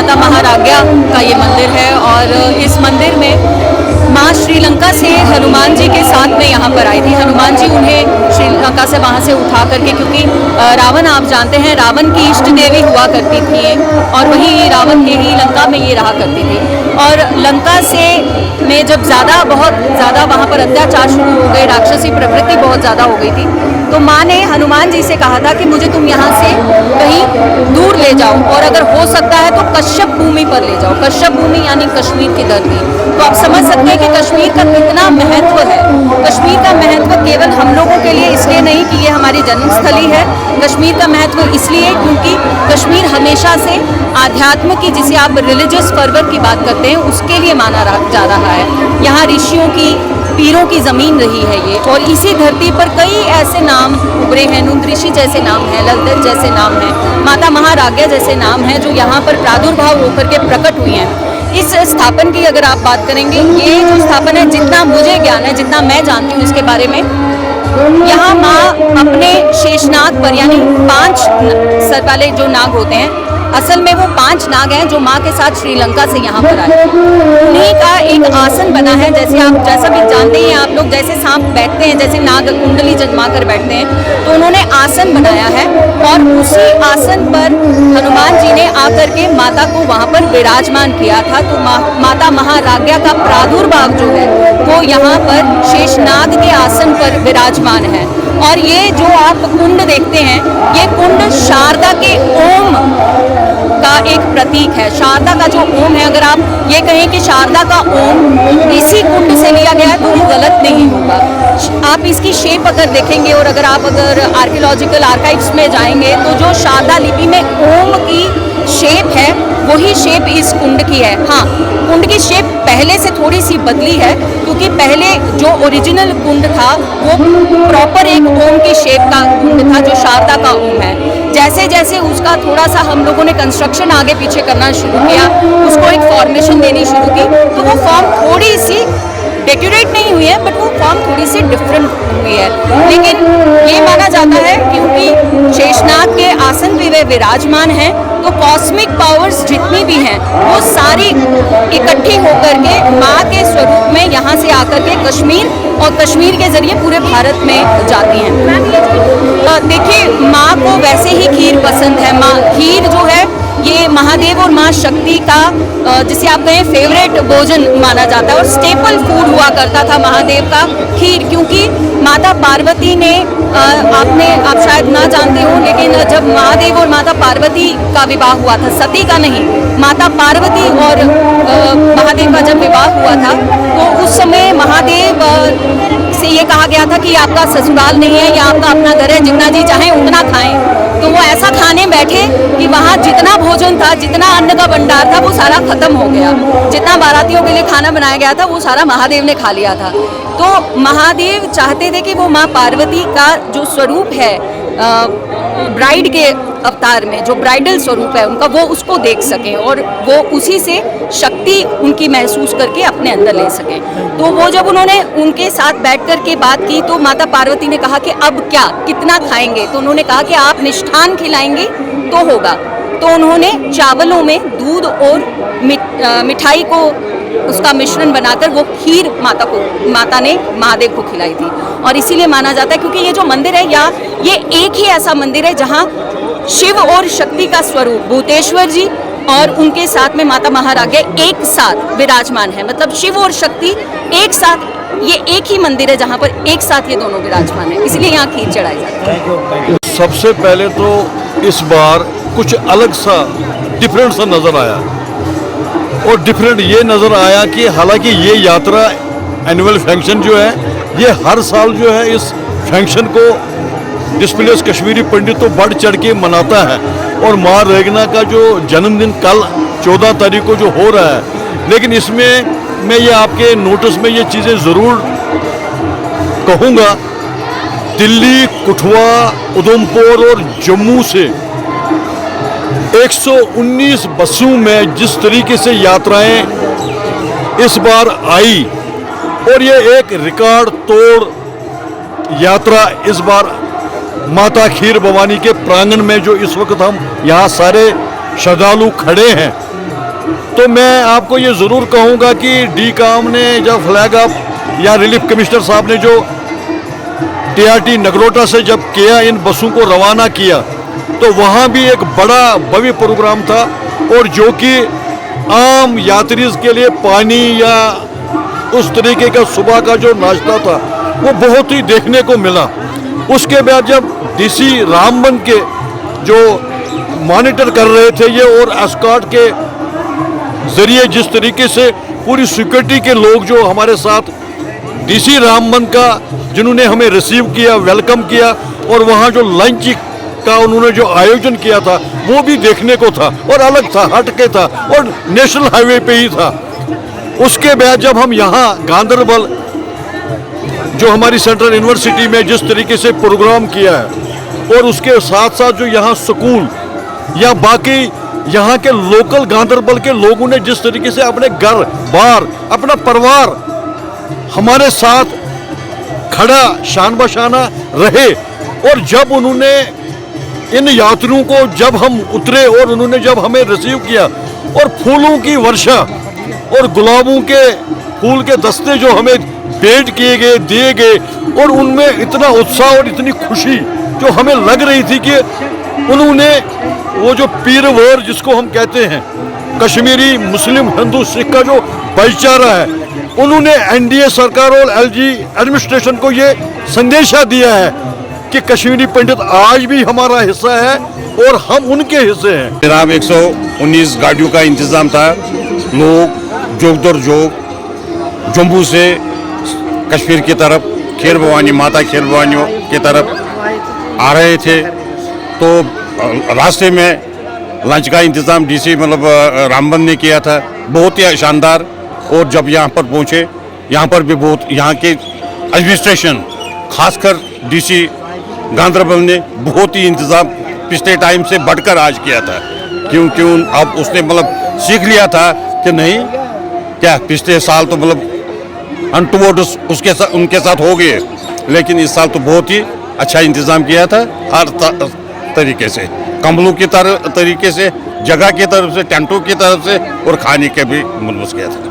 माता महाराज्ञा का ये मंदिर है और इस मंदिर में माँ श्रीलंका से हनुमान जी के साथ में यहाँ पर आई थी। हनुमान जी उन्हें श्रीलंका से वहाँ से उठा करके, क्योंकि रावण आप जानते हैं रावण की इष्ट देवी हुआ करती थी और वही रावण के ही लंका में ये रहा करती थी। और लंका से में जब बहुत ज़्यादा वहाँ पर अत्याचार शुरू हो गए, राक्षसी प्रवृत्ति बहुत ज़्यादा हो गई थी, तो माँ ने हनुमान जी से कहा था कि मुझे तुम यहाँ से कहीं दूर ले जाओ और अगर हो सकता है तो कश्यप भूमि पर ले जाओ। कश्यप भूमि यानी कश्मीर की धरती। तो आप समझ सकते हैं कि कश्मीर का कितना महत्व है। कश्मीर का महत्व केवल हम लोगों के लिए इसलिए नहीं कि ये हमारी जन्मस्थली है, कश्मीर का महत्व इसलिए क्योंकि कश्मीर हमेशा से आध्यात्म की, जिसे आप रिलीजियस फर्वर की बात करते हैं, उसके लिए माना जा रहा है। यहाँ ऋषियों की, पीरों की ज़मीन रही है ये, और इसी धरती पर कई ऐसे नाम उभरे हैं। नुंद ऋषि जैसे नाम हैं, ललित जैसे नाम हैं, माता महाराज्ञा जैसे नाम हैं, जो यहाँ पर प्रादुर्भाव होकर के प्रकट हुई हैं। इस स्थापन की अगर आप बात करेंगे, ये जो स्थापन है, जितना मुझे ज्ञान है, जितना मैं जानती हूँ इसके बारे में, यहाँ माँ अपने शेषनाग पर, यानी 5 सर वाले जो नाग होते हैं, असल में वो 5 नाग हैं जो माँ के साथ श्रीलंका से यहाँ पर आए। उन्हीं का एक आसन बना है, जैसा भी जानते हैं आप लोग, जैसे सांप बैठते हैं, जैसे नाग कुंडली जमा कर बैठते हैं, तो उन्होंने आसन बनाया है और उसी आसन पर हनुमान जी ने आकर के माता को वहाँ पर विराजमान किया था। तो माता महाराज्ञा का प्रादुर्भाव जो है वो यहाँ पर शेषनाग के आसन पर विराजमान है। और ये जो आप कुंड देखते हैं, ये कुंड शारदा के ओम का एक प्रतीक है। शारदा का जो ओम है, अगर आप ये कहें कि शारदा का ओम इसी कुंड से लिया गया है तो वो गलत नहीं होगा। आप इसकी शेप अगर देखेंगे और अगर आर्कियोलॉजिकल आर्काइव्स में जाएंगे तो जो शारदा लिपि में ओम की शेप है वही शेप इस कुंड की है। हाँ, कुंड की शेप पहले से थोड़ी सी बदली है, क्योंकि पहले जो ओरिजिनल कुंड था वो प्रॉपर एक ओम की शेप का कुंड था, जो शारदा का ओम है। जैसे जैसे उसका थोड़ा सा हम लोगों ने कंस्ट्रक्शन आगे पीछे करना शुरू किया, उसको एक फॉर्मेशन देनी शुरू की, तो वो फॉर्म थोड़ी सी डेकोरेट नहीं हुई है, बट वो फॉर्म थोड़ी सी डिफरेंट हुई है। लेकिन ये माना जाता है क्योंकि शेषनाग के आसन पे वे विराजमान हैं, तो कॉस्मिक पावर्स जितनी भी हैं वो सारी इकट्ठी होकर के माँ के स्वरूप में यहाँ से आकर के कश्मीर, और कश्मीर के जरिए पूरे भारत में जाती हैं। देखिए, माँ को वैसे ही खीर पसंद है। माँ खीर जो है ये महादेव और माँ शक्ति का, जिसे आप कहें फेवरेट भोजन माना जाता है, और स्टेपल फूड हुआ करता था महादेव का खीर। क्योंकि माता पार्वती ने, आप शायद ना जानते हो, लेकिन जब महादेव और माता पार्वती का विवाह हुआ था, सती का नहीं, माता पार्वती और महादेव का जब विवाह हुआ था, तो उस समय महादेव से ये कहा गया था कि आपका ससुराल नहीं है, या आपका अपना घर है, जितना जी चाहें उतना खाएं। तो वो ऐसा खाने बैठे कि वहाँ जितना भोजन था, जितना अन्न का भंडार था, वो सारा खत्म हो गया। जितना बारातियों के लिए खाना बनाया गया था वो सारा महादेव ने खा लिया था। तो महादेव चाहते थे कि वो माँ पार्वती का जो स्वरूप है ब्राइड के अवतार में, जो ब्राइडल स्वरूप है उनका, वो उसको देख सकें और वो उसी से शक्ति उनकी महसूस करके अपने अंदर ले सकें। तो वो जब उन्होंने उनके साथ बैठ कर के बात की, तो माता पार्वती ने कहा कि अब क्या, कितना खाएंगे? तो उन्होंने कहा कि आप मिष्ठान खिलाएंगे तो होगा। तो उन्होंने चावलों में दूध और मिठाई को, उसका मिश्रण बनाकर वो खीर माता ने महादेव को खिलाई थी। और इसीलिए माना जाता है, क्योंकि ये जो मंदिर है, ये एक ही ऐसा मंदिर है जहाँ शिव और शक्ति का स्वरूप भूतेश्वर जी और उनके साथ में माता महाराज्ञा एक साथ विराजमान है। मतलब शिव और शक्ति एक साथ, ये एक ही मंदिर है जहाँ पर एक साथ ये दोनों विराजमान है, इसलिए यहाँ खीर चढ़ाई जाती है। सबसे पहले तो इस बार कुछ अलग सा, डिफरेंट सा नज़र आया, और डिफरेंट ये नज़र आया कि हालांकि ये यात्रा एनुअल फंक्शन जो है, ये हर साल जो है इस फंक्शन को डिस्प्लेस कश्मीरी पंडित तो बढ़ चढ़ के मनाता है, और माँ रेगना का जो जन्मदिन कल 14 तारीख को जो हो रहा है, लेकिन इसमें मैं ये आपके नोटिस में ये चीज़ें ज़रूर कहूँगा, दिल्ली, कठुआ, उधमपुर और जम्मू से 119 बसों में जिस तरीके से यात्राएं इस बार आई, और ये एक रिकॉर्ड तोड़ यात्रा इस बार माता खीर भवानी के प्रांगण में, जो इस वक्त हम यहाँ सारे श्रद्धालु खड़े हैं, तो मैं आपको ये ज़रूर कहूँगा कि डी काम ने जब फ्लैग अप या रिलीफ कमिश्नर साहब ने जो TRT नगरोटा से जब किया, इन बसों को रवाना किया, तो वहाँ भी एक बड़ा भव्य प्रोग्राम था, और जो कि आम यात्रीज के लिए पानी या उस तरीके का सुबह का जो नाश्ता था वो बहुत ही देखने को मिला। उसके बाद जब DC रामबन के जो मॉनिटर कर रहे थे ये, और एस्कॉर्ट के जरिए जिस तरीके से पूरी सिक्योरिटी के लोग जो हमारे साथ DC रामबन का जिन्होंने हमें रिसीव किया, वेलकम किया, और वहाँ जो लंच का उन्होंने जो आयोजन किया था वो भी देखने को था और अलग था, हटके था, और नेशनल हाईवे पे ही था। उसके बाद जब हम यहाँ गांधरबल जो हमारी सेंट्रल यूनिवर्सिटी में जिस तरीके से प्रोग्राम किया है, और उसके साथ साथ जो यहाँ स्कूल या बाकी यहाँ के लोकल गांधरबल के लोगों ने जिस तरीके से अपने घर बार अपना परिवार हमारे साथ खड़ा शान बशाना रहे, और जब उन्होंने इन यात्रियों को जब हम उतरे और उन्होंने जब हमें रिसीव किया, और फूलों की वर्षा और गुलाबों के फूल के दस्ते जो हमें भेंट किए गए, दिए गए, और उनमें इतना उत्साह और इतनी खुशी जो हमें लग रही थी कि उन्होंने वो जो पीरवर जिसको हम कहते हैं, कश्मीरी मुस्लिम हिंदू सिख का जो भाईचारा है, उन्होंने NDA सरकार और LG एडमिनिस्ट्रेशन को ये संदेशा दिया है कि कश्मीरी पंडित आज भी हमारा हिस्सा है और हम उनके हिस्से हैं। जनाब 119 गाड़ियों का इंतज़ाम था। लोग जोग दर जोग जम्मू से कश्मीर की तरफ खेर भवानी, माता खेर भवानी की तरफ आ रहे थे, तो रास्ते में लंच का इंतज़ाम DC मतलब रामबन ने किया था, बहुत ही शानदार। और जब यहाँ पर पहुँचे, यहाँ पर भी बहुत यहाँ के एडमिनिस्ट्रेशन खासकर DC गांधरबल ने बहुत ही इंतज़ाम पिछले टाइम से बढ़कर आज किया था, क्योंकि अब उसने मतलब सीख लिया था कि नहीं क्या पिछले साल तो मतलब अनटूवर्ड उनके साथ हो गए, लेकिन इस साल तो बहुत ही अच्छा इंतज़ाम किया था हर तरीके से, कंबलों की तरीके से, जगह की तरफ से, टेंटों की तरफ से, और खाने के भी बंदोबस्त किया था।